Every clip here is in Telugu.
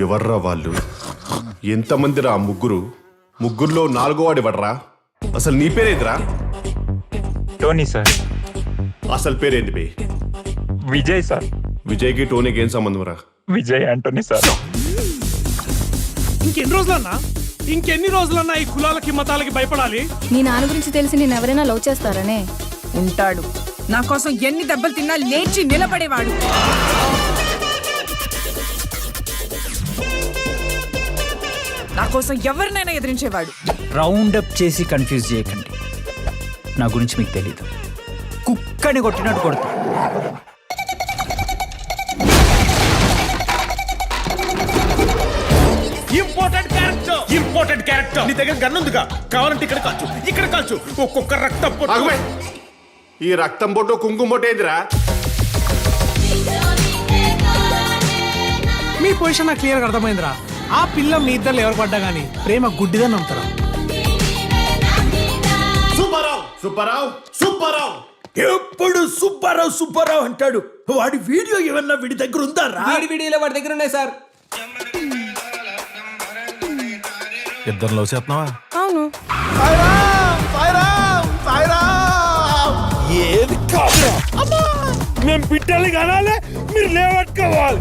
ఎవర్రా వాళ్ళు? ఎంతమందిరా ముగ్గురు? ముగ్గురులో నాలుగో వాడు ఎవడ్రా? అసలు నీ పేరేందిరా? Tony sir. అసలు పేరేంది బే? విజయ్ సార్. విజయ్కి టోనీకి ఏం సంబంధం రా? Vijay Antony sir. ఇంకెన్ని రోజులన్నా ఈ కులాలకి మతాలకి భయపడాలి? నీ నాన్న గురించి తెలిసి నేను ఎవరైనా లవ్ చేస్తారనే ఉంటాడు. నా కోసం ఎన్ని దెబ్బలు తిన్నా లేచి నిలబడేవాడు. నా కోసం ఎవరినైనా ఎదిరించేవాడు. రౌండ్ అప్ చేసి కన్ఫ్యూజ్ చేయకండి. నా గురించి మీకు తెలీదు. కుక్కని కొట్టినట్టు కొడతా. ఇంపార్టెంట్ క్యారెక్టర్ నీ దగ్గర గన్ ఉందిగా, కావాలంటే ఇక్కడ కాల్చు ఒక్కొక్క రక్తం పొట్టు. ఈ రక్తం పొట్టు కుంకుమ పొట్టు ఏందిరా? మీ పొజిషన్ నాకు క్లియర్ అర్థమైందిరా. ఆ పిల్ల మీ ఇద్దరు ఎవరు పడ్డా గానీ ప్రేమ గుడ్డిదని నమ్ముతారా? సుబ్బారావు ఎప్పుడు సుబ్బారావు అంటాడు. వాడి వీడియో ఏమన్నా వీడి దగ్గర ఉందా? వీడియోలో వాడి దగ్గర ఉన్నాయి సార్. ఇద్దరు లవ్ చేస్తున్నావా? అవును. ఏది కాదురా, మేము బిడ్డలు కనాలి, మీరు లేవట్టుకోవాలి.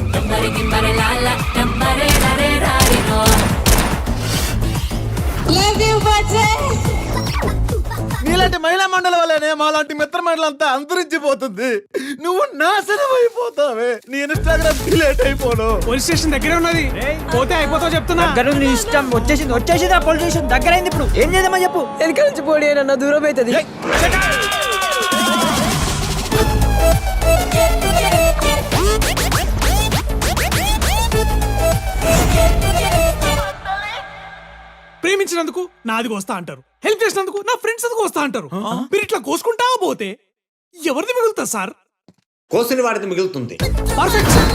నీలాంటి మహిళా మండలి వల్లనే మాలాంటి మిత్ర మండలంతా అంతరించిపోతుంది. నువ్వు నాశనం అయిపోతావే. నీ ఇన్స్టాగ్రామ్ డిలీట్ అయిపోను. పోలీస్ స్టేషన్ దగ్గరే ఉన్నది, పోతే అయిపోతావు చెప్తున్నా. దగ్గర నీ ఇష్టం. వచ్చేసింది ఆ పోలీస్ స్టేషన్ దగ్గరైంది. ఇప్పుడు ఏం చేద్దామని చెప్పు. వెనక నుంచి పోటీ అన్న దూరం అవుతుంది. ప్రేమించినందుకు నాది వస్తా అంటారు, హెల్ప్ చేసినందుకు నా ఫ్రెండ్స్ అందుకు వస్తా అంటారు. మీరు ఇట్లా కోసుకుంటా పోతే ఎవరిది మిగులుతా సార్? కోసిన వాడిది మిగులుతుంది. Perfect sir.